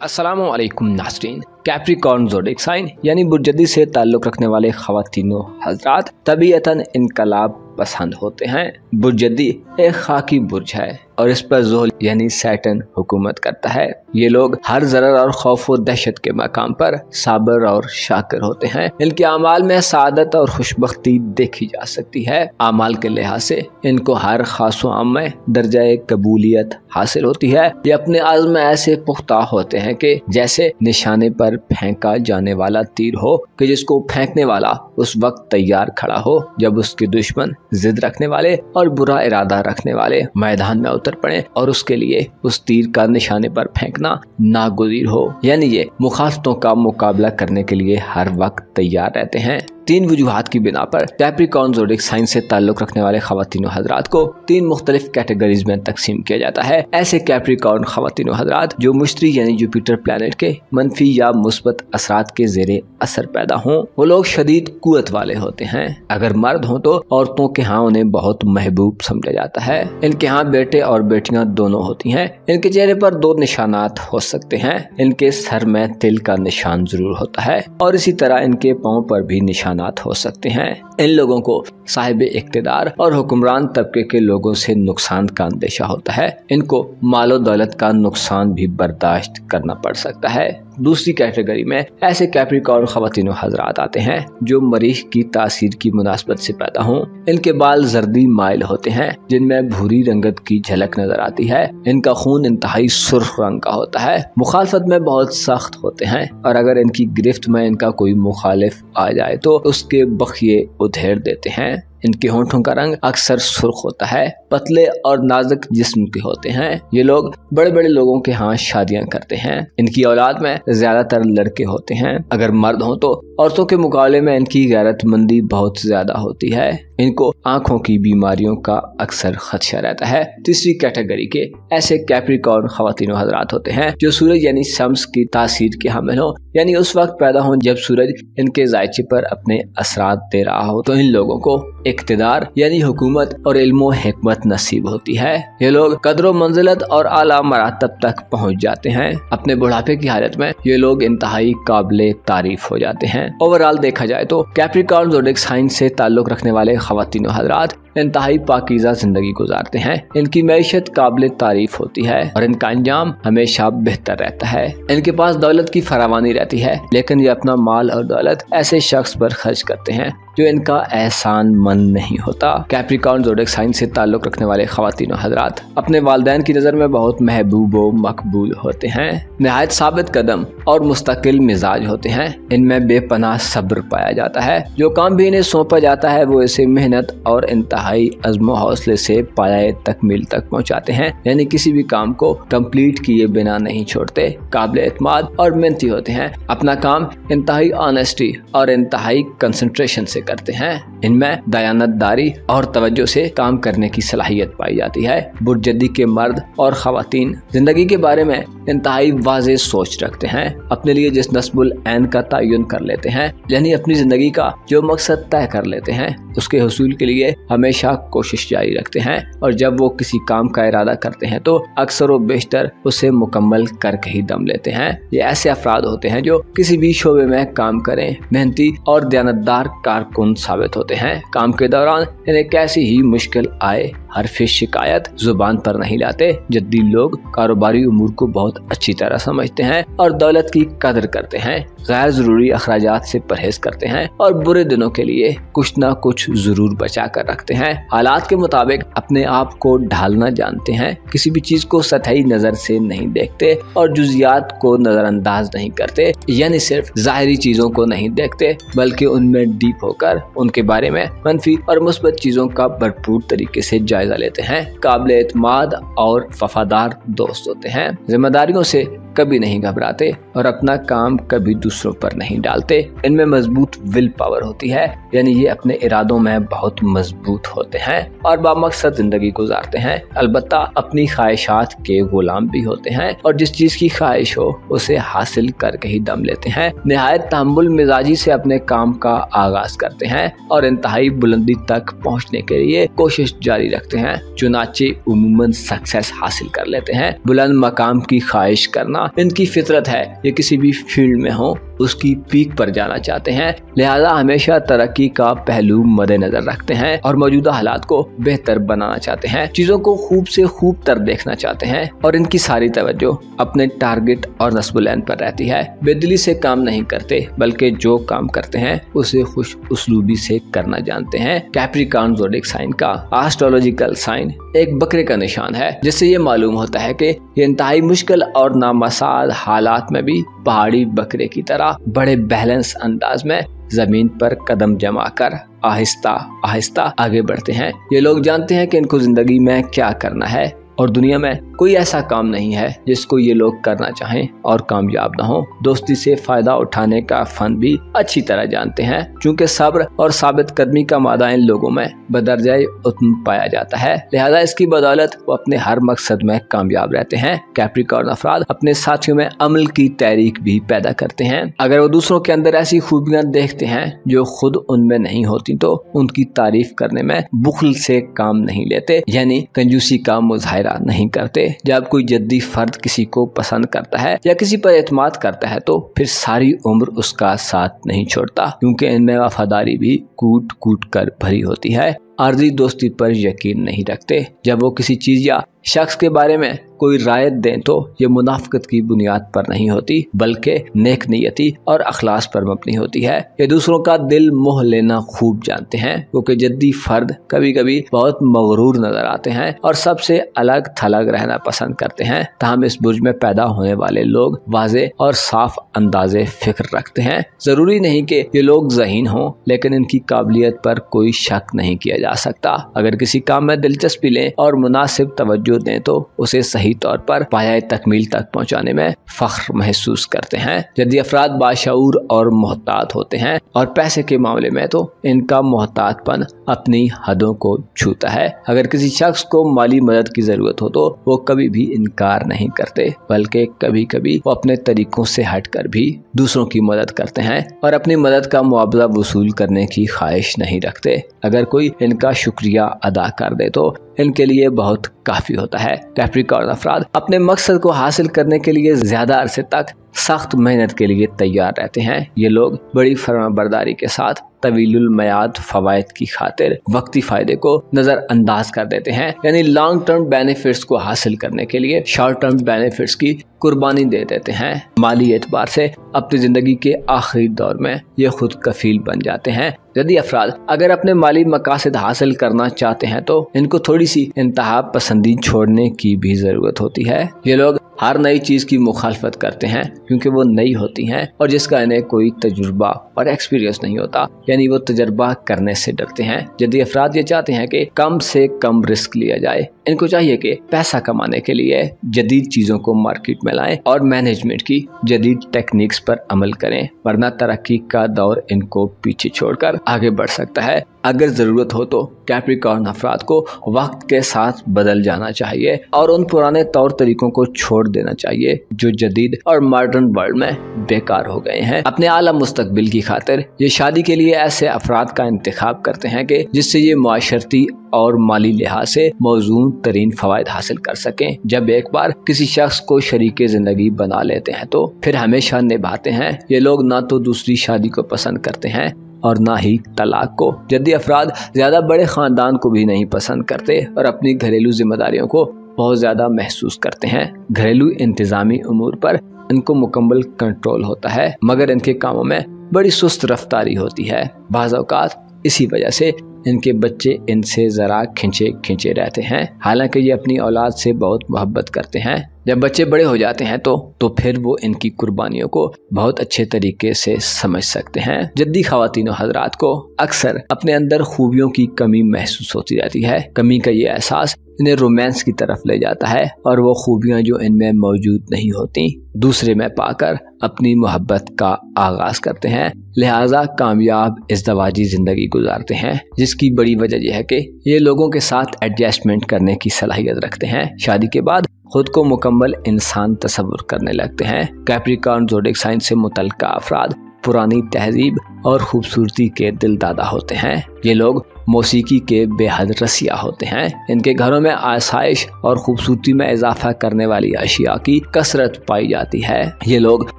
अस्सलामु अलैकुम नाज़रीन। कैप्रिकॉर्न ज़ोडिएक साइन यानी बुर्जदी से ताल्लुक़ रखने वाले ख़वातीनो हज़रात तबीयतन इनकलाब पसंद होते हैं। बुर्जदी एक खाकी बुर्ज है और इस पर ज़ोहल यानी सैटर्न हुकूमत करता है। ये लोग हर ज़रर और खौफ व दहशत के मकाम पर साबर और शाकिर होते हैं। इनके अमाल में सादत और खुशबख्ती देखी जा सकती है। अमाल के लिहाज से इनको हर खास व आम में दर्जा कबूलियत हासिल होती है। ये अपने आज़म में ऐसे पुख्ता होते हैं कि जैसे निशाने पर फेंका जाने वाला तीर हो कि जिसको फेंकने वाला उस वक्त तैयार खड़ा हो जब उसके दुश्मन जिद रखने वाले और बुरा इरादा रखने वाले मैदान में उतर पड़े और उसके लिए उस तीर का निशाने पर फेंकना नागुज़ीर हो। यानी ये मुखालफतों का मुकाबला करने के लिए हर वक्त तैयार रहते हैं। तीन वजूहात की बिना पर कैप्रिकॉर्न ज़ोडिएक साइन से ताल्लुक़ रखने वाले ख़वातीनो हज़रात को तीन मुख्तलिफ कैटेगरीज में तकसीम किया जाता है। ऐसे कैप्रिकॉर्न ख़वातीनो हज़रात जो मुश्तरी यानी जुपिटर प्लैनेट के मनफी या मुस्बत असरात के ज़ेरे असर पैदा हों, वो लोग शदीद कुव्वत वाले होते हैं। अगर मर्द हों तो औरतों के यहाँ उन्हें बहुत महबूब समझा जाता है। इनके यहाँ बेटे और बेटियां दोनों होती हैं। इनके चेहरे पर दो निशानात हो सकते हैं। इनके सर में तिल का निशान जरूर होता है और इसी तरह इनके पाँव पर भी निशानात हो सकते हैं। इन लोगों को साहिब इक्तिदार और हुक्मरान तबके के लोगों से नुकसान का अंदेशा होता है। इनको मालो दौलत का नुकसान भी बर्दाश्त करना पड़ सकता है। दूसरी कैटेगरी में ऐसे कैप्रिकॉर्न ख़वातीनो हज़रात आते हैं जो मरीख की तासीर की मुनासबत से पैदा हों। इनके बाल जर्दी माइल होते हैं जिनमें भूरी रंगत की झलक नजर आती है। इनका खून इंतहाई सुर्ख रंग का होता है। मुखालफत में बहुत सख्त होते हैं और अगर इनकी गिरफ्त में इनका कोई मुखालिफ आ जाए तो उसके बखिए उधेड़ देते हैं। इनके होंठों का रंग अक्सर सुर्ख होता है। पतले और नाजुक जिस्म के होते हैं। ये लोग बड़े बड़े लोगों के यहाँ शादियां करते हैं। इनकी औलाद में ज्यादातर लड़के होते हैं। अगर मर्द हो तो औरतों के मुकाबले में इनकी गैरतमंदी बहुत ज्यादा होती है। इनको आंखों की बीमारियों का अक्सर खदशा रहता है। तीसरी कैटेगरी के ऐसे कैप्रिकॉर्न ख़वातीनो हज़रात होते हैं जो सूरज यानी शम्स की तासीर के हामिल हो, यानी उस वक्त पैदा हो जब सूरज इनके जायचे पर अपने असरात दे रहा हो। तो इन लोगों को इक्तिदार यानी हुकूमत और इल्म हिकमत नसीब होती है। ये लोग कदर मंजिलत और आला मरातब तक पहुँच जाते हैं। अपने बुढ़ापे की हालत में ये लोग इंतहाई काबिल तारीफ हो जाते हैं। ओवरऑल देखा जाए तो कैप्रिकॉर्न ज़ोडिएक साइन से ताल्लुक़ रखने वाले ख़वातीनो हज़रात इंतहाई पाकीज़ा जिंदगी गुजारते हैं। इनकी मैशत काबिल तारीफ होती है और इनका अंजाम हमेशा बेहतर रहता है। इनके पास दौलत की फरावानी रहती है, लेकिन ये अपना माल और दौलत ऐसे शख्स पर खर्च करते हैं जो इनका एहसान मंद नहीं होता। कैप्रिकॉर्न ज़ोडिएक साइन से ताल्लुक़ रखने वाले ख़वातीनो हज़रात अपने वालिदैन की नज़र में बहुत महबूब व मकबूल होते हैं। नहायत साबित कदम और मुस्तकिल मिजाज होते हैं। इनमें बेपनाह सब्र पाया जाता है। जो काम भी इन्हें सौंपा जाता है वो इसे मेहनत और इंतहाई अज़्म हौसले से पाया तकमील तक पहुँचाते हैं। यानी किसी भी काम को कंप्लीट किए बिना नहीं छोड़ते। काबिल एतमाद और मेहनती होते हैं। अपना काम इंतहाई ऑनेस्टी और इंतहाई कंसंट्रेशन से करते हैं। इनमें दयानतदारी और तवज्जो से काम करने की सलाहियत पाई जाती है। बुर्जदी के मर्द और ख़वातीन जिंदगी के बारे में इंतहाई वाज़ेह सोच रखते हैं। अपने लिए जिस नस्बुल ऐन का तयन कर लेते हैं, यानी अपनी जिंदगी का जो मकसद तय कर लेते हैं, उसके हुसूल के लिए हमेशा कोशिश जारी रखते हैं। और जब वो किसी काम का इरादा करते हैं तो अक्सर व बेशतर उसे मुकम्मल करके ही दम लेते हैं। ये ऐसे अफराद होते हैं जो किसी भी शोबे में काम करें मेहनती और दयानतदार कारकुन साबित होते हैं। काम के दौरान इन्हें कैसी ही मुश्किल आए हरफ शिकायत जुबान पर नहीं लाते। जद्दी लोग कारोबारी उमूर को बहुत अच्छी तरह समझते हैं और दौलत की कदर करते हैं। गैर जरूरी अखराजात से परहेज करते हैं और बुरे दिनों के लिए कुछ ना कुछ जरूर बचा कर रखते हैं। हालात के मुताबिक अपने आप को ढालना जानते हैं। किसी भी चीज को सतही नजर से नहीं देखते और जुजियात को नजरअंदाज नहीं करते। यानी सिर्फ जाहिरी चीजों को नहीं देखते बल्कि उनमें डीप होकर उनके बारे में मनफी और मुस्बत चीजों का भरपूर तरीके से जायजा लेते हैं। काबिल एतमाद और वफादार दोस्त होते हैं। जिम्मेदारियों से कभी नहीं घबराते और अपना काम कभी दूसरों पर नहीं डालते। इनमें मजबूत विल पावर होती है, यानी ये अपने इरादों में बहुत मजबूत होते हैं और बामकसद जिंदगी गुजारते हैं। अलबत्ता अपनी ख्वाहिशात के गुलाम भी होते हैं और जिस चीज की ख्वाहिश हो उसे हासिल करके ही दम लेते हैं। निहायत तहम्मुल मिजाजी से अपने काम का आगाज करते हैं और इंतहाई बुलंदी तक पहुँचने के लिए कोशिश जारी रखते हैं। चुनाचे उमूमन सक्सेस हासिल कर लेते हैं। बुलंद मकाम की ख्वाहिश करना करना इनकी फितरत है। ये किसी भी फील्ड में हो उसकी पीक पर जाना चाहते हैं, लिहाजा हमेशा तरक्की का पहलू मद्देनजर रखते हैं और मौजूदा हालात को बेहतर बनाना चाहते हैं, चीजों को खूब से खूब तर देखना चाहते हैं और इनकी सारी तवज्जो अपने टारगेट और नस्बुलैन पर रहती है। बेदिली से काम नहीं करते बल्कि जो काम करते हैं उसे खुश उसलूबी से करना जानते हैं। कैप्रिकॉर्न ज़ोडिएक साइन का एस्ट्रोलॉजिकल साइन एक बकरे का निशान है, जिससे ये मालूम होता है कि ये इंतहाई मुश्किल और नामसाद हालात में भी पहाड़ी बकरे की तरह बड़े बैलेंस अंदाज में जमीन पर कदम जमा कर आहिस्ता आहिस्ता आगे बढ़ते हैं। ये लोग जानते हैं कि इनको जिंदगी में क्या करना है और दुनिया में कोई ऐसा काम नहीं है जिसको ये लोग करना चाहें और कामयाब ना हो। दोस्ती से फायदा उठाने का फन भी अच्छी तरह जानते हैं, क्योंकि सब्र और साबित कदमी का मादा इन लोगों में बदरजाए उतम पाया जाता है, लिहाजा इसकी बदौलत वो अपने हर मकसद में कामयाब रहते हैं। कैप्रिकॉर्न अफराद अपने साथियों में अमल की तहरीक भी पैदा करते हैं। अगर वो दूसरों के अंदर ऐसी खूबियां देखते हैं जो खुद उनमें नहीं होती तो उनकी तारीफ करने में बुखल से काम नहीं लेते, यानी कंजूसी का मुजाहिरा नहीं करते। जब कोई जद्दी फर्द किसी को पसंद करता है या किसी पर एतमाद करता है तो फिर सारी उम्र उसका साथ नहीं छोड़ता, क्योंकि इनमें वफादारी भी कूट कूट कर भरी होती है। आर्जी दोस्ती पर यकीन नहीं रखते। जब वो किसी चीज या शख्स के बारे में कोई राय दें तो ये मुनाफिकत की बुनियाद पर नहीं होती बल्कि नेक नियति और अखलास पर मबनी होती है। ये दूसरों का दिल मोह लेना खूब जानते हैं, क्योंकि जद्दी फर्द कभी कभी बहुत मगरूर नजर आते हैं और सबसे अलग थलग रहना पसंद करते हैं। तहम इस बुर्ज में पैदा होने वाले लोग वाज़े और साफ अंदाजे फिक्र रखते हैं। जरूरी नहीं कि ये लोग ज़हीन हों, लेकिन इनकी काबिलियत पर कोई शक नहीं किया जा सकता। अगर किसी काम में दिलचस्पी लें और मुनासिब तवज्जो दें तो उसे सही तौर पर पाया तकमील तक पहुंचाने में फख्र महसूस करते हैं। जद्दी अफराद बाशऊर और मोहतात होते हैं और पैसे के मामले में तो इनका मोहतातपन अपनी हदों को छूता है। अगर किसी शख्स को माली मदद की जरूरत हो तो वो कभी भी इनकार नहीं करते, बल्कि कभी कभी वो अपने तरीकों से हटकर भी दूसरों की मदद करते हैं और अपनी मदद का मुआवजा वसूल करने की ख्वाहिश नहीं रखते। अगर कोई इनका शुक्रिया अदा कर दे तो इनके लिए बहुत काफी होता है। कैप्रिकॉर्न अफराद अपने मकसद को हासिल करने के लिए ज्यादा अरसे तक सख्त मेहनत के लिए तैयार रहते हैं। ये लोग बड़ी फरमाबरदारी के साथ तवीलुल मयाद फवायद की खातिर वक्ती फायदे को नजरअंदाज कर देते हैं, यानी लॉन्ग टर्म बेनिफिट्स को हासिल करने के लिए शॉर्ट टर्म बेनिफिट्स की कुर्बानी दे देते हैं। माली एतबार से अपनी जिंदगी के आखिरी दौर में ये खुद कफील बन जाते हैं। यदि अफराद अगर अपने माली मकासद हासिल करना चाहते हैं तो इनको थोड़ी सी इंतहा पसंदी छोड़ने की भी जरूरत होती है। ये लोग हर नई चीज की मुखालफत करते हैं क्योंकि वो नई होती हैं और जिसका इन्हें कोई तजुर्बा और एक्सपीरियंस नहीं होता, यानी वो तजर्बा करने से डरते हैं। यदि अफराद ये चाहते हैं कि कम से कम रिस्क लिया जाए, इनको चाहिए कि पैसा कमाने के लिए जदीद चीजों को मार्केट में लाएं और मैनेजमेंट की जदीद टेक्निक्स पर अमल करें, वरना तरक्की का दौर इनको पीछे छोड़कर आगे बढ़ सकता है। अगर जरूरत हो तो कैप्रिकॉर्न अफराद को वक्त के साथ बदल जाना चाहिए और उन पुराने तौर तरीकों को छोड़ देना चाहिए जो जदीद और मॉडर्न वर्ल्ड में बेकार हो गए हैं। अपने आला मुस्तकबिल की खातिर ये शादी के लिए ऐसे अफराद का इंतखाब करते हैं कि जिससे ये माशरती और माली लिहाज से मौजूद तरीन फवायद हासिल कर सकें। जब एक बार किसी शख्स को शरीके जिंदगी बना लेते हैं तो फिर हमेशा निभाते हैं। ये लोग ना तो दूसरी शादी को पसंद करते हैं और ना ही तलाक को। जद्दी अफराद ज्यादा बड़े खानदान को भी नहीं पसंद करते और अपनी घरेलू जिम्मेदारियों को बहुत ज्यादा महसूस करते हैं। घरेलू इंतजामी उमूर पर इनको मुकम्मल कंट्रोल होता है, मगर इनके कामों में बड़ी सुस्त रफ्तारी होती है। बाज़ औक़ात इसी वजह से इनके बच्चे इनसे जरा खिंचे खिंचे रहते हैं, हालांकि ये अपनी औलाद से बहुत मोहब्बत करते हैं। जब बच्चे बड़े हो जाते हैं तो फिर वो इनकी कुर्बानियों को बहुत अच्छे तरीके से समझ सकते हैं। जद्दी ख़वातीन हज़रात को अक्सर अपने अंदर खूबियों की कमी महसूस होती रहती है। कमी का ये एहसास इन्हें रोमांस की तरफ ले जाता है और वो खूबियाँ जो इनमें मौजूद नहीं होती दूसरे में पाकर अपनी मोहब्बत का आगाज करते हैं, लिहाजा कामयाब इज़्दवाजी ज़िंदगी गुजारते हैं, जिसकी बड़ी वजह यह है कि ये लोगों के साथ एडजस्टमेंट करने की सलाहियत रखते हैं। शादी के बाद खुद को मुकम्मल इंसान तस्वुर करने लगते हैं। कैप्रिकॉर्न ज़ोडिएक साइन से मुतल्लिक़ अफराद पुरानी तहजीब और खूबसूरती के दिलदादा होते हैं। ये लोग मौसीकी के बेहद रसिया होते हैं। इनके घरों में आसाइश और खूबसूरती में इजाफा करने वाली अशिया की कसरत पाई जाती है। ये लोग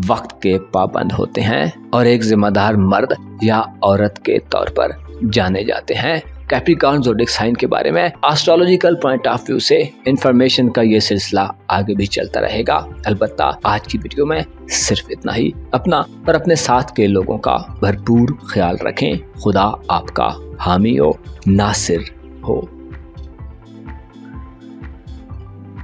वक्त के पाबंद होते हैं और एक जिम्मेदार मर्द या औरत के तौर पर जाने जाते हैं। कैप्रिकॉर्न ज़ोडिएक साइन के बारे में एस्ट्रोलॉजिकल पॉइंट ऑफ व्यू से इंफॉर्मेशन का ये सिलसिला आगे भी चलता रहेगा। अलबत्ता आज की वीडियो में सिर्फ इतना ही। अपना और अपने साथ के लोगों का भरपूर ख्याल रखें। खुदा आपका हामी हो, नासिर हो।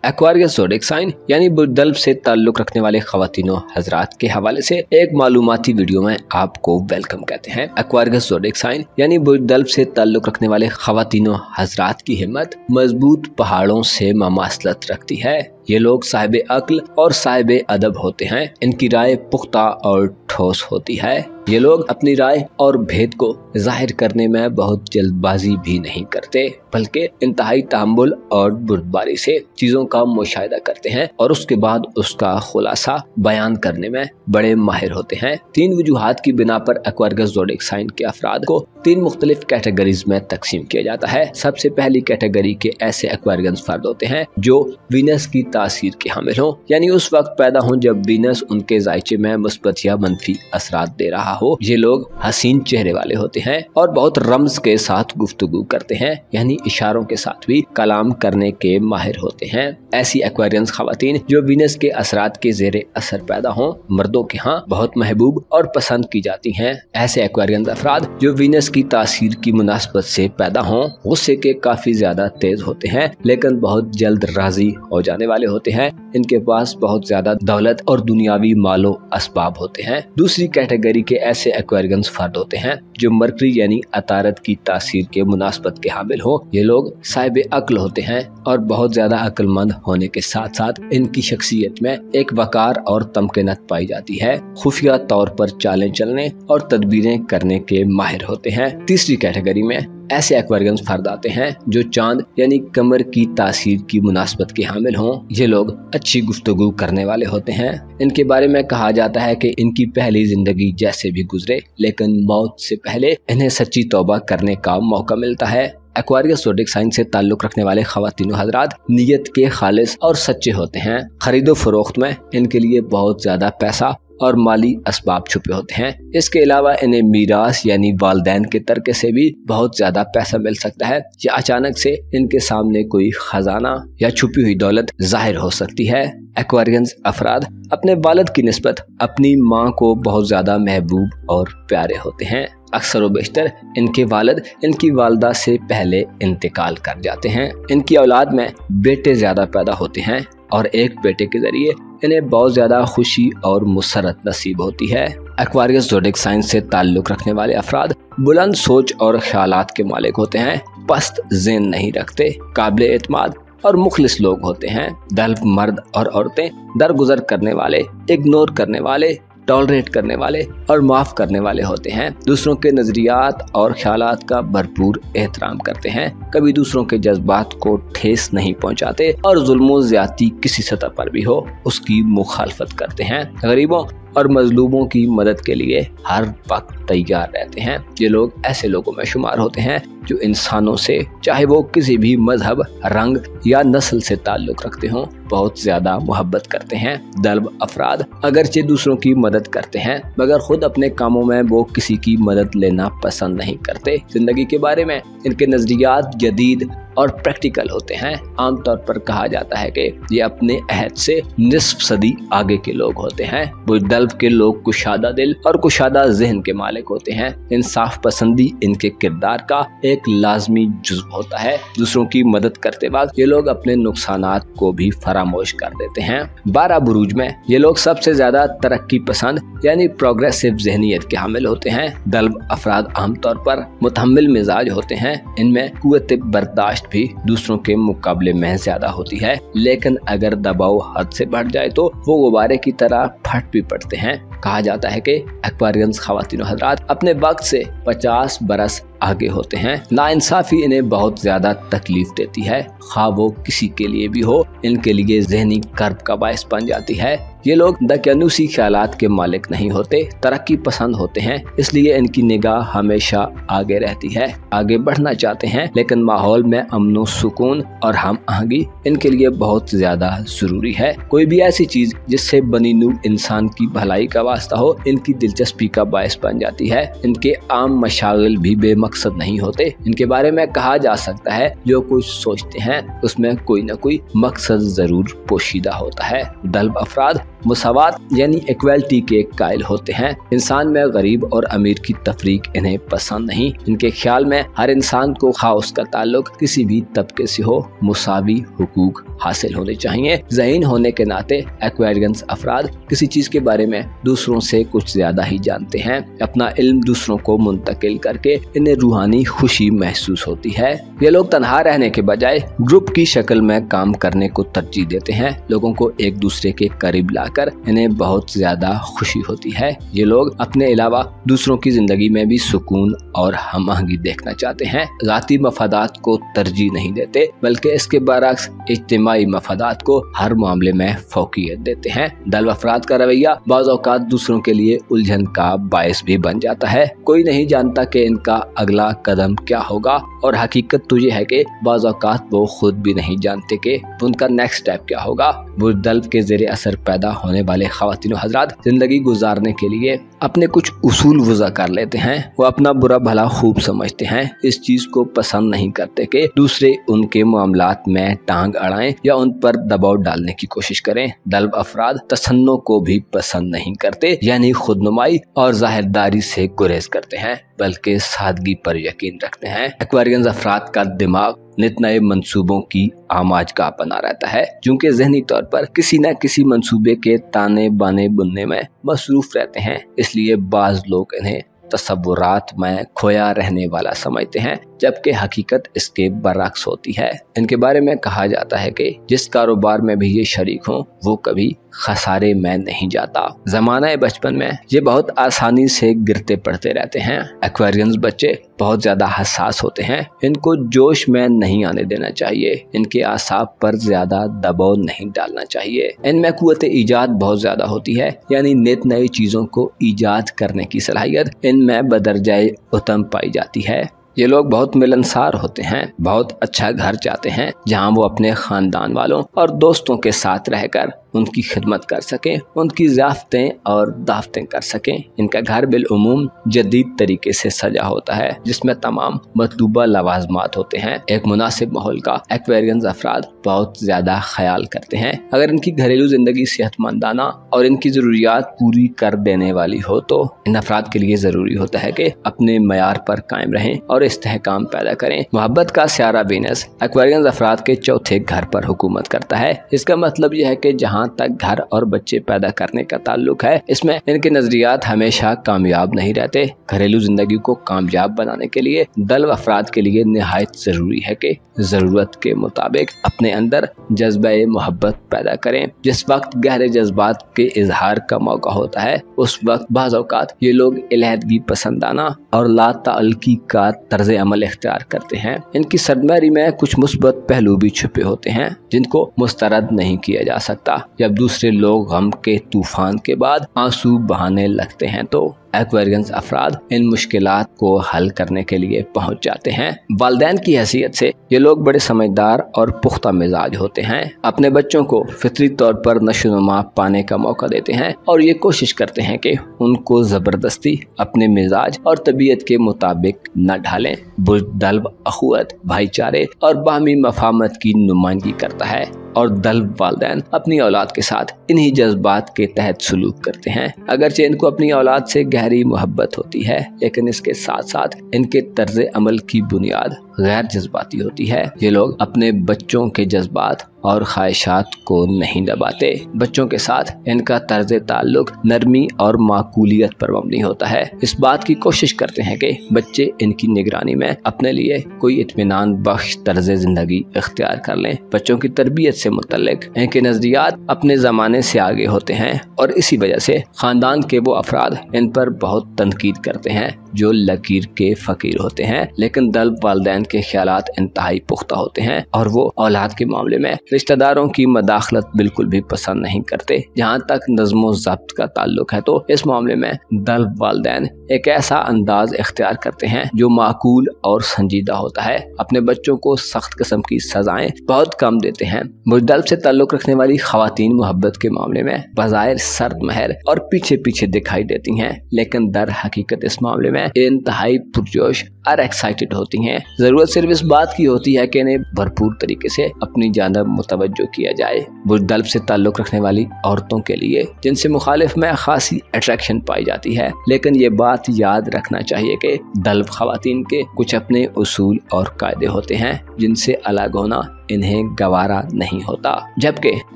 एक्वारियस ज़ोडिएक साइन यानी बुर्ज से ताल्लुक रखने वाले ख़वातीनो हजरात के हवाले से एक मालूमाती वीडियो में आपको वेलकम कहते हैं। एक्वारियस ज़ोडिएक साइन यानी बुर्ज से ताल्लुक रखने वाले ख़वातीनो हजरात की हिम्मत मजबूत पहाड़ों से ममासलत रखती है। ये लोग साहिब अक्ल और साहिब अदब होते हैं। इनकी राय पुख्ता और ठोस होती है। ये लोग अपनी राय और भेद को जाहिर करने में बहुत जल्दबाजी भी नहीं करते, बल्कि इंतहाई तहम्मुल और बुर्दबारी से चीजों का मुशाहिदा करते हैं और उसके बाद उसका खुलासा बयान करने में बड़े माहिर होते हैं। 3 वजूहात की बिना पर एक्वारियस ज़ोडिएक साइन के अफराद को 3 मुख्तलिफ कैटेगरीज में तकसीम किया जाता है। सबसे पहली कैटेगरी के ऐसे एक्वारियंस फर्द होते हैं जो वीनस की तासीर के हामिल हो, यानी उस वक्त पैदा हो जब वीनस उनके जायचे में मुस्बत या मनफी असरात दे रहा हो। ये लोग हसीन चेहरे वाले होते हैं और बहुत रम्ज के साथ गुफ्तगू करते हैं, यानी इशारों के साथ भी कलाम करने के माहिर होते हैं। ऐसी एक्वारियंस खवातीन जो वीनस के असरात के जेरे असर पैदा हों, मर्दों के यहाँ बहुत महबूब और पसंद की जाती हैं। ऐसे एक्वारियंस अफराद जो वीनस की तासीर की मुनासबत से पैदा हों, गुस्से के काफी ज्यादा तेज होते हैं, लेकिन बहुत जल्द राजी हो जाने वाले होते हैं। इनके पास बहुत ज्यादा दौलत और दुनियावी मालो असबाब होते हैं। दूसरी कैटेगरी के ऐसे एक्वारियंस फर्द होते हैं जो मरकरी यानी अतारत की तासीर के मुनासबत के हामिल हो। ये लोग साहिब अक्ल होते हैं और बहुत ज्यादा अक्लमंद होने के साथ साथ इनकी शख्सियत में एक वकार और तमकीनत पाई जाती है। खुफिया तौर पर चालें चलने और तदबीरें करने के माहिर होते हैं। तीसरी कैटेगरी में ऐसे एक्वारियंस फर्द आते हैं जो चांद यानी कमर की तासीर की मुनासबत के हामिल हों। ये लोग अच्छी गुफ्तगू करने वाले होते हैं। इनके बारे में कहा जाता है कि इनकी पहली जिंदगी जैसे भी गुजरे, लेकिन मौत से पहले इन्हें सच्ची तौबा करने का मौका मिलता है। एक्वारियस ज़ोडिएक साइन से ताल्लुक रखने वाले ख़वातीनो हजरात नियत के खालिस और सच्चे होते हैं। खरीदो फरोख्त में इनके लिए बहुत ज्यादा पैसा और माली असबाब छुपे होते हैं। इसके अलावा इन्हें मीरास यानी वालदैन के तरके से भी बहुत ज्यादा पैसा मिल सकता है, या अचानक से इनके सामने कोई खजाना या छुपी हुई दौलत जाहिर हो सकती है। एक्वारियंस अफराद अपने वालिद की निस्बत अपनी माँ को बहुत ज्यादा महबूब और प्यारे होते हैं। अक्सर व बेशतर इनके वालिद इनकी वालदा से पहले इंतकाल कर जाते हैं। इनकी औलाद में बेटे ज्यादा पैदा होते हैं और एक बेटे के जरिए इन्हें बहुत ज्यादा खुशी और मुसरत नसीब होती है। एक्वारियस ज़ोडिएक साइन से ताल्लुक रखने वाले अफराद बुलंद सोच और ख्यालात के मालिक होते हैं, पस्त ज़हन नहीं रखते, काबिल एतमाद और मुखलिस लोग होते हैं। दल्फ मर्द और औरतें दरगुजर करने वाले, इग्नोर करने वाले, टॉलरेट करने वाले और माफ करने वाले होते हैं। दूसरों के नजरियात और ख्यालात का भरपूर एहतराम करते हैं, कभी दूसरों के जज्बात को ठेस नहीं पहुंचाते और जुल्म ज्यादती किसी सतह पर भी हो उसकी मुखालफत करते हैं। गरीबों और मजलूमों की मदद के लिए हर वक्त तैयार रहते हैं। ये लोग ऐसे लोगों में शुमार होते हैं जो इंसानों से, चाहे वो किसी भी मजहब, रंग या नस्ल से ताल्लुक रखते हों, बहुत ज्यादा मोहब्बत करते हैं। दल्ब अफराद अगरचे दूसरों की मदद करते हैं, मगर खुद अपने कामों में वो किसी की मदद लेना पसंद नहीं करते। जिंदगी के बारे में इनके नजरियात जदीद और प्रैक्टिकल होते हैं। आमतौर पर कहा जाता है कि ये अपने अहद से निस्फ सदी आगे के लोग होते हैं। बुज़दल्फ के लोग कुशादा दिल और कुशादा ज़हन के मालिक होते हैं। इंसाफ पसंदी इनके किरदार का एक लाजमी जुज़्व होता है। दूसरों की मदद करते वक्त ये लोग अपने नुकसानात को भी फरामोश कर देते हैं। 12 बुरूज में ये लोग सबसे ज्यादा तरक्की पसंद यानी प्रोग्रेसिव ज़हनियत के हामिल होते हैं। दल्ब अफराद आमतौर पर मुतहम्मिल मिजाज होते हैं। इनमें कुव्वत बर्दाश्त भी दूसरों के मुकाबले में ज्यादा होती है, लेकिन अगर दबाव हद से बढ़ जाए तो वो गुब्बारे की तरह फट भी पड़ते हैं। कहा जाता है कि एक्वारियंस ख़वातीन हज़रात अपने वक्त से 50 बरस आगे होते हैं। नाइंसाफी इन्हें बहुत ज्यादा तकलीफ देती है, खा वो किसी के लिए भी हो, इनके लिए ज़हनी कर्ब का बायस बन जाती है। ये लोग दकियानूसी ख्यालात के मालिक नहीं होते, तरक्की पसंद होते हैं, इसलिए इनकी निगाह हमेशा आगे रहती है, आगे बढ़ना चाहते हैं, लेकिन माहौल में अमन सुकून और हम आहंगी इनके लिए बहुत ज्यादा जरूरी है। कोई भी ऐसी चीज जिससे बनी नूर इंसान की भलाई का वास्ता हो इनकी दिलचस्पी का बायस बन जाती है। इनके आम मशागिल भी बेमकसद नहीं होते। इनके बारे में कहा जा सकता है जो कुछ सोचते हैं उसमें कोई न कोई मकसद जरूर पोशीदा होता है। दल्ब अफराद मुसावात यानी इक्वालिटी के कायल होते हैं। इंसान में गरीब और अमीर की तफरीक इन्हें पसंद नहीं। इनके ख्याल में हर इंसान को खा उसका ताल्लुक किसी भी तबके से हो मुसावी हुकूक हासिल होने चाहिए। ज़हीन होने के नाते एक्वेरियंस अफराद किसी चीज के बारे में दूसरों से कुछ ज्यादा ही जानते हैं। अपना इल्म दूसरों को मुंतकिल करके इन्हें रूहानी खुशी महसूस होती है। ये लोग तन्हा रहने के बजाय ग्रुप की शक्ल में काम करने को तरजीह देते हैं। लोगों को एक दूसरे के करीब लाकर इन्हें बहुत ज्यादा खुशी होती है। ये लोग अपने अलावा दूसरों की जिंदगी में भी सुकून और हम आहंगी देखना चाहते हैं। ज़ाती मफादात को तरजीह नहीं देते बल्कि इसके बरअक्स इज्तिमाई मफादात को हर मामले में फौकियत देते हैं। दल्ब अफराद का रवैया बाज़ औक़ात दूसरों के लिए उलझन का बायस भी बन जाता है। कोई नहीं जानता कि इनका अगला कदम क्या होगा और हकीकत तो ये है कि बाज़ औक़ात वो खुद भी नहीं जानते कि उनका नेक्स्ट स्टेप क्या होगा। वो दल्ब के ज़ेरे असर पैदा होने वाले ख़वातीन हज़रात जिंदगी गुजारने के लिए अपने कुछ उसूल वज़ा कर लेते हैं। वो अपना बुरा भला खूब समझते हैं। इस चीज को पसंद नहीं करते कि दूसरे उनके मामलात में टांग अड़ाएं या उन पर दबाव डालने की कोशिश करें। दल्ब अफराद तसन्नो को भी पसंद नहीं करते यानी खुदनुमाई और जाहिरदारी से गुरेज करते हैं बल्कि सादगी पर यकीन रखते हैं। एक्वेरियंस अफराद का दिमाग नित नए मंसूबों की आमाज का बना रहता है। चूँकि ज़हनी तौर पर किसी न किसी मंसूबे के ताने बाने बुनने में मसरूफ रहते हैं, इसलिए बाज लोग इन्हें तसव्वुरात में खोया रहने वाला समझते हैं जबकि हकीकत इसके बरअक्स होती है। इनके बारे में कहा जाता है कि जिस कारोबार में भी ये शरीक हों वो कभी खसारे में नहीं जाता। ज़माना बचपन में ये बहुत आसानी से गिरते पड़ते रहते हैं। एक्वेरियंस बच्चे बहुत ज्यादा हसास होते हैं। इनको जोश में नहीं आने देना चाहिए। इनके आसाब पर ज्यादा दबाव नहीं डालना चाहिए। इनमें कुव्वत ईजाद बहुत ज्यादा होती है यानी नित नई चीजों को ईजाद करने की सलाहियत इनमें बदरजाए उत्तम पाई जाती है। ये लोग बहुत मिलनसार होते हैं, बहुत अच्छा घर चाहते हैं जहां वो अपने खानदान वालों और दोस्तों के साथ रहकर उनकी खिदमत कर सकें, उनकी ज़ाफ़तें और दावतें कर सकें। इनका घर बिलउमूम जदीद तरीके से सजा होता है जिसमें तमाम मतलूबा लवाजमात होते हैं। एक मुनासिब माहौल का एक्वेरियंस अफराद बहुत ज़्यादा ख्याल करते हैं। अगर इनकी घरेलू ज़िंदगी सेहतमंदाना और इनकी ज़रूरियात पूरी कर देने वाली हो तो इन अफराद के लिए ज़रूरी होता है कि अपने मयार पर कायम रहें और इस्तेहकाम पैदा करें। मोहब्बत का स्यारा वीनस एक्वेरियंस अफराद के चौथे घर पर हुकूमत करता है। इसका मतलब यह है कि जहाँ तक घर और बच्चे पैदा करने का ताल्लुक है इसमें इनके नजरियात हमेशा कामयाब नहीं रहते। घरेलू जिंदगी को कामयाब बनाने के लिए दल्ब अफराद के लिए निहायत जरूरी है कि जरूरत के मुताबिक अपने अंदर जज्बे मोहब्बत पैदा करें। जिस वक्त गहरे जज्बात के इजहार का मौका होता है उस वक्त बाज़ औक़ात ये लोग इलहदगी पसंदाना और ला ताल्लुकी का तर्ज अमल इख्तियार करते हैं। इनकी सरमारी में कुछ मुस्बत पहलू भी छुपे होते हैं जिनको मुस्तरद नहीं किया जा सकता। जब दूसरे लोग गम के तूफान के बाद आंसू बहाने लगते हैं तो एक्वेरियंस अफराद इन मुश्किलात को हल करने के लिए पहुंच जाते हैं। वालिदैन की हैसियत से ये लोग बड़े समझदार और पुख्ता मिजाज होते हैं। अपने बच्चों को फितरी तौर पर नशोनुमा पाने का मौका देते हैं और ये कोशिश करते हैं कि उनको जबरदस्ती अपने मिजाज और तबीयत के मुताबिक न ढालें। बुज़दल्ब अखुवत, भाईचारे और बाहमी मफाहमत की नुमाइंदगी करता है और दल्ब वालिदैन अपनी औलाद के साथ इन्हीं जज्बात के तहत सलूक करते हैं। अगरचे इनको अपनी औलाद से गहरी मोहब्बत होती है लेकिन इसके साथ साथ इनके तर्ज अमल की बुनियाद गैर जज्बाती होती है। ये लोग अपने बच्चों के जज्बात और ख्वाहिशात को नहीं दबाते। बच्चों के साथ इनका तर्ज ताल्लुक नरमी और माकूलियत पर मबनी होता है। इस बात की कोशिश करते हैं कि बच्चे इनकी निगरानी में अपने लिए कोई इत्मीनान बख्श तर्ज जिंदगी इख्तियार कर लें। बच्चों की तरबियत से मुतल्लिक इनके नजरियात अपने ज़माने से आगे होते हैं और इसी वजह से खानदान के वो अफराद इन पर बहुत तनकीद करते हैं। जो लकीर के फकीर होते हैं, लेकिन दल्ब वालिदैन के ख्यालात इंतहाई पुख्ता होते हैं और वो औलाद के मामले में रिश्तेदारों की मदाखलत बिल्कुल भी पसंद नहीं करते। जहाँ तक नज़्म ज़ब्त का ताल्लुक है तो इस मामले में दल्ब वालिदैन एक ऐसा अंदाज इख्तियार करते हैं जो माकूल और संजीदा होता है। अपने बच्चों को सख्त किस्म की सजाएं बहुत कम देते हैं। बुज़दल्ब से ताल्लुक रखने वाली ख़वातीन मोहब्बत के मामले में बज़ाहिर सर्द महर और पीछे पीछे दिखाई देती हैं, लेकिन दर हकीकत इस मामले में इंतहाई पुरजोश और एक्साइटेड होती हैं। जरूरत सिर्फ इस बात की होती है कि इन्हें भरपूर तरीके से अपनी जानब मुतवज्जो किया जाए। बुज़दल्ब से ताल्लुक रखने वाली औरतों के लिए जिनसे मुखालिफ में खासी अट्रैक्शन पाई जाती है, लेकिन ये बात याद रखना चाहिए कि दल्ब ख़वातीन के कुछ अपने उसूल और कायदे होते हैं जिनसे अलग होना इन्हें गवारा नहीं होता। जबकि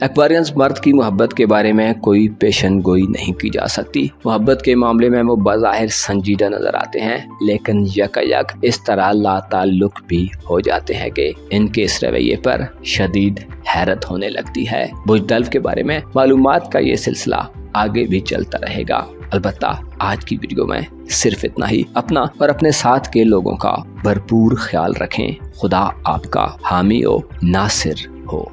एक्वेरियंस मर्द की मोहब्बत के बारे में कोई पेशन गोई नहीं की जा सकती। मोहब्बत के मामले में वो बज़ाहिर संजीदा नजर आते हैं, लेकिन यकायक इस तरह लाताल्लुक भी हो जाते हैं कि इनके इस रवैये पर शदीद हैरत होने लगती है। बुज़दल्ब के बारे में मालूमात का ये सिलसिला आगे भी चलता रहेगा। अलबत्ता आज की वीडियो में सिर्फ इतना ही। अपना और अपने साथ के लोगों का भरपूर ख्याल रखें। खुदा आपका हामी हो, नासिर हो।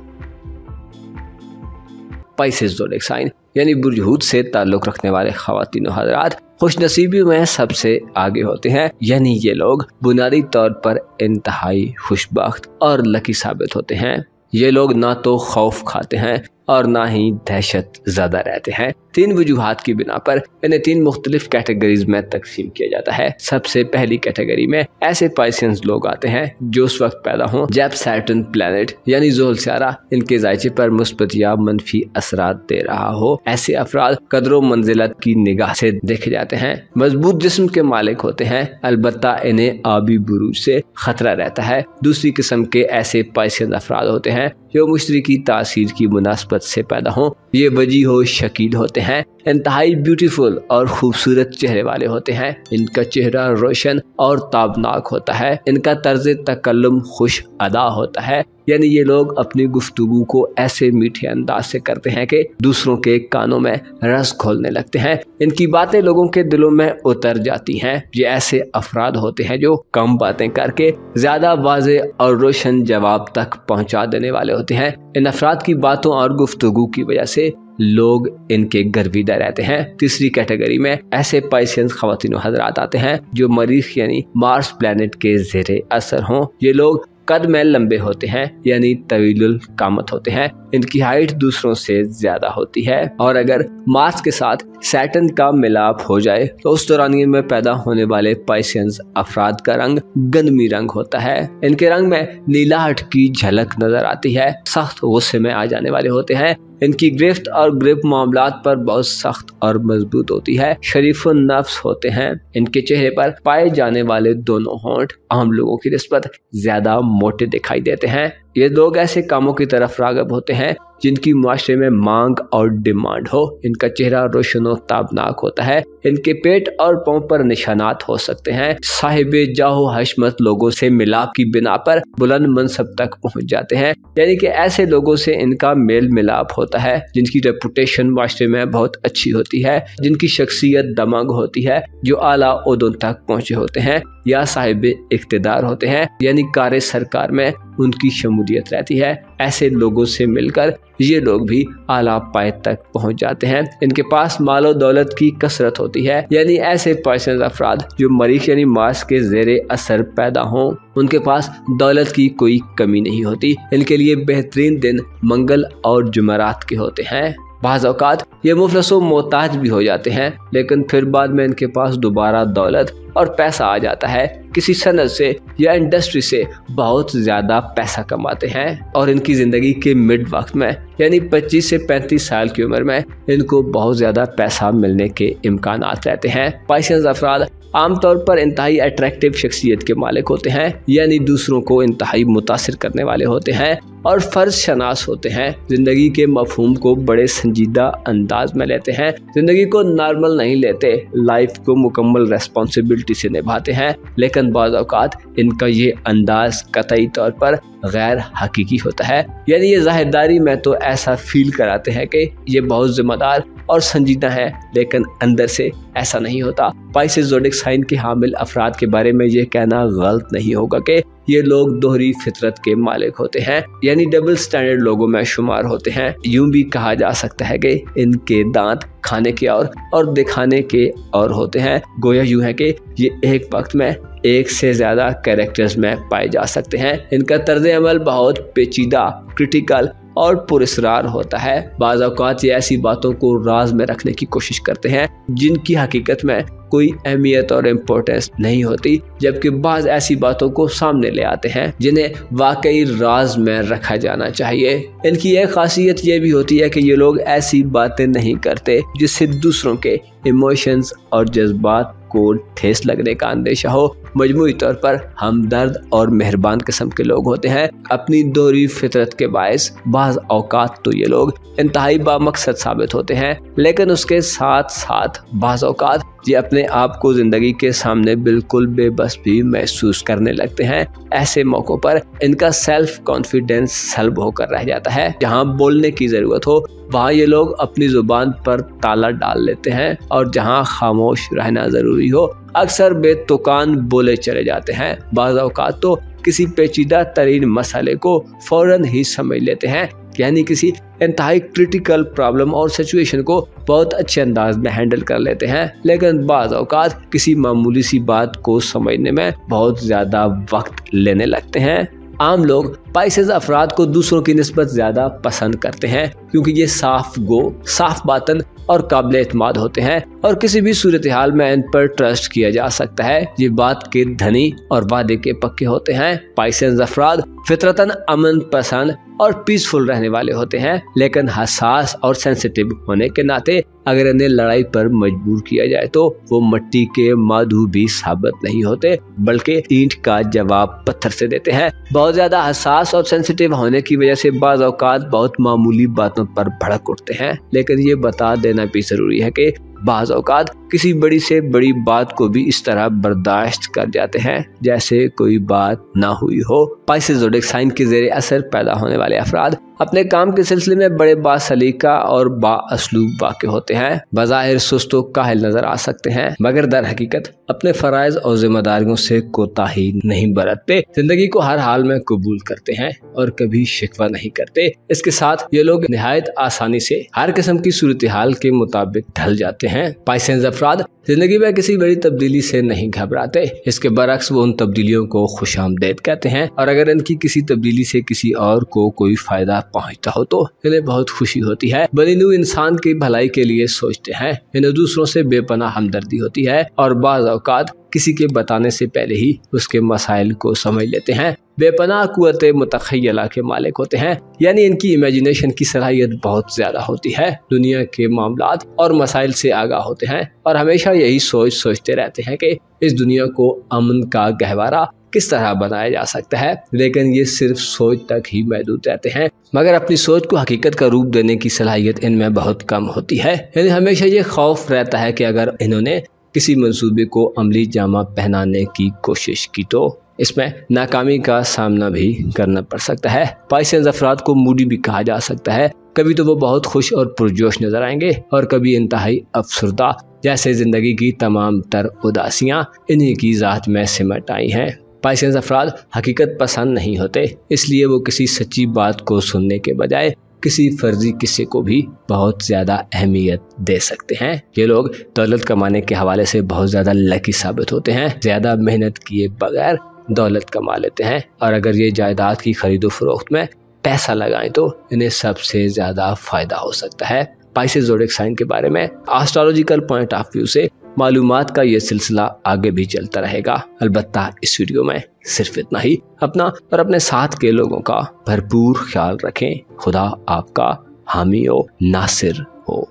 पाइसेस ज़ोडिएक साइन यानी बुर्ज हूत से ताल्लुक रखने वाले ख़वातीन और हज़रात खुशनसीबी में सबसे आगे होते हैं, यानी ये लोग बुनियादी तौर पर इंतहाई खुशबख्त और लकी साबित होते हैं। ये लोग ना तो खौफ खाते हैं और ना ही दहशत ज़्यादा रहते हैं। 3 वजूहात की बिना पर इन्हें 3 मुख्तलिफ कैटेगरीज में तकसीम किया जाता है। सबसे पहली कैटेगरी में ऐसे पाइसियंस लोग आते हैं जो उस वक्त पैदा हों जब सैटर्न प्लैनेट यानी ज़ोहल सियारा इनके जायचे पर मुस्बत या मनफी असरात दे रहा हो। ऐसे अफराद कदर मंजिलत की निगाह से देखे जाते हैं। मजबूत जिस्म के मालिक होते हैं, अलबत्ता इन्हें आबी बुरूज से खतरा रहता है। दूसरी किस्म के ऐसे पाइसियंस अफराद होते हैं जो मुश्तरी की तासीर की मुनासबत से पैदा हों। ये वजीह हो शकील होते हैं, इंतहाई ब्यूटीफुल और खूबसूरत चेहरे वाले होते हैं। इनका चेहरा रोशन और ताबनाक होता है। इनका तर्ज तकल्लुम खुश अदा होता है, यानी ये लोग अपनी गुफ्तगू को ऐसे मीठे अंदाज से करते हैं कि दूसरों के कानों में रस घोलने लगते हैं। इनकी बातें लोगों के दिलों में उतर जाती हैं। ये ऐसे अफराद होते हैं जो कम बातें करके ज्यादा वाज़े और रोशन जवाब तक पहुंचा देने वाले होते हैं। इन अफराद की बातों और गुफ्तगू की वजह से लोग इनके गर्विदा रहते हैं। तीसरी कैटेगरी में ऐसे पाइसियंस ख़वातीन हज़रात आते हैं जो मरीख यानी मार्स प्लैनेट के ज़ेरे असर हों। ये लोग कद में लंबे होते हैं, यानी तवीलुल कामत होते हैं। इनकी हाइट दूसरों से ज्यादा होती है और अगर मार्स के साथ सैटर्न का मिलाप हो जाए तो उस दौरानिए में पैदा होने वाले पाइसियंस अफराद का रंग गंदमी रंग होता है। इनके रंग में नीलाहट की झलक नजर आती है। सख्त गुस्से में आ जाने वाले होते हैं। इनकी गिरफ्त और ग्रिप मामलात पर बहुत सख्त और मजबूत होती है। शरीफुन नफ्स होते हैं। इनके चेहरे पर पाए जाने वाले दोनों होंठ आम लोगों की निस्बत ज्यादा मोटे दिखाई देते हैं। ये लोग ऐसे कामों की तरफ राग़िब होते हैं जिनकी मुआशरे में मांग और डिमांड हो। इनका चेहरा रोशन और ताबनाक होता है। इनके पेट और पांव पर निशानात हो सकते हैं। साहिबे जाहो हशमत लोगों से मिलाप की बिना पर बुलंद मनसब तक पहुंच जाते हैं, यानी कि ऐसे लोगों से इनका मेल मिलाप होता है जिनकी रेपुटेशन मुआशरे में बहुत अच्छी होती है, जिनकी शख्सियत दमंग होती है, जो आला ओहदों तक पहुंचे होते हैं या साहिब इख्तिदार होते हैं, यानी कार सरकार में उनकी शमूलियत रहती है। ऐसे लोगों से मिलकर ये लोग भी आला पाए तक पहुंच जाते हैं। इनके पास मालो दौलत की कसरत होती है, यानी ऐसे पर्सन अफराद जो मरीख यानी मार्स के ज़ेरे असर पैदा हों, उनके पास दौलत की कोई कमी नहीं होती। इनके लिए बेहतरीन दिन मंगल और जुमेरात के होते हैं। बाज़ औक़ात ये मुफलसो मोहताज भी हो जाते हैं, लेकिन फिर बाद में इनके पास दोबारा दौलत और पैसा आ जाता है। किसी सनत से या इंडस्ट्री से बहुत ज़्यादा पैसा कमाते हैं और इनकी ज़िंदगी के मिड वक्त में यानी 25 से 35 साल की उम्र में इनको बहुत ज़्यादा पैसा मिलने के इम्कानात रहते हैं। पाइसियंस अफराद आमतौर पर इंतहाई अट्रैक्टिव शख्सियत के मालिक होते हैं, यानी दूसरों को इंतहाई मुतासिर करने वाले होते हैं। और फर्ज शनास होते हैं, जिंदगी के मफहूम को बड़े संजीदा अंदाज में लेते हैं, जिंदगी को नॉर्मल नहीं लेते, लाइफ को मुकम्मल रेस्पॉन्सिबिलिटी से निभाते हैं, लेकिन बाज़ औक़ात इनका ये अंदाज कतई तौर पर गैर हकीकी होता है। यानी ये ज़ाहिरदारी में तो ऐसा फील कराते हैं कि ये बहुत जिम्मेदार और संजीदा है, लेकिन अंदर से ऐसा नहीं होता। पाइसेस ज़ोडिक साइन के हामिल अफराद के बारे में ये कहना गलत नहीं होगा कि ये लोग दोहरी फितरत के मालिक होते हैं, यानी डबल स्टैंडर्ड लोगों में शुमार होते हैं। यूं भी कहा जा सकता है कि इनके दांत खाने के और दिखाने के और होते हैं। गोया यूं है कि ये एक वक्त में एक से ज्यादा कैरेक्टर्स में पाए जा सकते हैं। इनका तर्ज अमल बहुत पेचीदा, क्रिटिकल और पुरस्कार होता है। बाज़ औक़ात ये ऐसी बातों को राज में रखने की कोशिश करते हैं जिनकी हकीकत में कोई अहमियत और इम्पोर्टेंस नहीं होती, जबकि बाज़ ऐसी बातों को सामने ले आते हैं जिन्हें वाकई राज में रखा जाना चाहिए। इनकी एक खासियत ये भी होती है कि ये लोग ऐसी बातें नहीं करते जिससे दूसरों के इमोशंस और जज्बात को ठेस लगने का अंदेशा हो। मजमूई तौर पर हमदर्द और मेहरबान किस्म के लोग होते हैं। अपनी दोहरी फितरत के बायस बाज़ औक़ात तो ये लोग इंतहाई बामकसद साबित होते हैं, लेकिन उसके साथ साथ बाज़ औक़ात ये अपने आप को ज़िंदगी के सामने बिल्कुल बेबस भी महसूस करने लगते हैं। ऐसे मौक़ों पर इनका सेल्फ कॉन्फिडेंस सल्ब होकर रह जाता है। जहाँ बोलने की ज़रूरत हो वहाँ ये लोग अपनी ज़ुबान पर ताला डाल लेते हैं, और जहाँ खामोश रहना ज़रूरी हो अक्सर बेतुकान बोले चले जाते हैं। बाज़ औक़ात तो किसी पेचीदा तरीन मसले को फ़ौरन ही समझ लेते हैं, यानी किसी इंतहाई क्रिटिकल प्रॉब्लम और सिचुएशन को बहुत अच्छे अंदाज में हैंडल कर लेते हैं, लेकिन बाज़ औक़ात किसी मामूली सी बात को समझने में बहुत ज़्यादा वक्त लेने लगते हैं। आम लोग पाइसेस अफराद को दूसरों की निस्बत ज़्यादा पसंद करते हैं, क्योंकि ये साफ गो, साफ बातन और काबिल एतमाद होते हैं, और किसी भी सूरत हाल में इन पर ट्रस्ट किया जा सकता है। ये बात के धनी और वादे के पक्के होते हैं। पाइसेस अफराद फितरतन अमन पसंद और पीसफुल रहने वाले होते हैं, लेकिन हसास और सेंसिटिव होने के नाते अगर इन्हें लड़ाई पर मजबूर किया जाए तो वो मिट्टी के माधु भी साबित नहीं होते, बल्कि ईंट का जवाब पत्थर से देते हैं। बहुत ज्यादा हसास और सेंसिटिव होने की वजह से बाज़ औक़ात बहुत मामूली बातों पर भड़क उठते हैं, लेकिन ये बता देना भी जरूरी है कि बाज़ औक़ात किसी बड़ी से बड़ी बात को भी इस तरह बर्दाश्त कर जाते हैं जैसे कोई बात ना हुई हो। पाइसेस ज़ोडिक साइन के ज़ेरे असर पैदा होने वाले अफराद अपने काम के सिलसिले में बड़े बासलीका और बाअसलूब वाक़े होते हैं। बज़ाहिर सुस्त व काहिल नजर आ सकते हैं, मगर दर हकीकत अपने फ़राइज़ और जिम्मेदारियों से कोताही नहीं बरतते। जिंदगी को हर हाल में कबूल करते हैं और कभी शिकवा नहीं करते। इसके साथ ये लोग निहायत आसानी से हर किस्म की सूरत हाल के मुताबिक ढल जाते हैं। पाइसेस अफराद जिंदगी में किसी बड़ी तब्दीली से नहीं घबराते, इसके बरक्स वो उन तब्दीलियों को खुशामदीद कहते हैं, और अगर इनकी किसी तब्दीली से किसी और को कोई फायदा पहुंचता हो तो इन्हें बहुत खुशी होती है। बनिनू इंसान की भलाई के लिए सोचते हैं। इन्हें दूसरों से बेपनाह हमदर्दी होती है, और बाज़ औक़ात किसी के बताने से पहले ही उसके मसाइल को समझ लेते हैं। बेपनाह कुव्वत मुतख़य्यला के मालिक होते हैं, यानी इनकी इमेजिनेशन की सलाहियत बहुत ज्यादा होती है। दुनिया के मामलात और मसाइल से आगाह होते हैं और हमेशा यही सोचते रहते हैं कि इस दुनिया को अमन का गहवारा किस तरह बनाया जा सकता है, लेकिन ये सिर्फ सोच तक ही महदूद रहते हैं, मगर अपनी सोच को हकीकत का रूप देने की सलाहियत इनमें बहुत कम होती है। यानी हमेशा ये खौफ रहता है कि अगर इन्होंने किसी मंसूबे को अमली जामा पहनाने की कोशिश की तो इसमें नाकामी का सामना भी करना पड़ सकता है। पाइसेस अफराद को मूडी भी कहा जा सकता है। कभी तो वो बहुत खुश और पुरजोश नजर आएंगे और कभी इंतहाई अफसरदा, जैसे जिंदगी की तमाम तर उदासियां इन्हीं की ज़ात में सिमट आई हैं। पाइसेस अफराद हकीकत पसंद नहीं होते, इसलिए वो किसी सच्ची बात को सुनने के बजाय किसी फर्जी किस्से को भी बहुत ज़्यादा अहमियत दे सकते हैं। ये लोग दौलत कमाने के हवाले से बहुत ज़्यादा लकी साबित होते हैं। ज़्यादा मेहनत किए बगैर दौलत कमा लेते हैं, और अगर ये जायदाद की खरीदो फरोख्त में पैसा लगाएं तो इन्हें सबसे ज़्यादा फ़ायदा हो सकता है। पाइसेस ज़ोडिक साइन के बारे में एस्ट्रोलॉजिकल पॉइंट ऑफ व्यू से मालूमात का ये सिलसिला आगे भी चलता रहेगा। अलबत्ता इस वीडियो में सिर्फ इतना ही। अपना और अपने साथ के लोगों का भरपूर ख्याल रखें। खुदा आपका हामी व नासिर हो।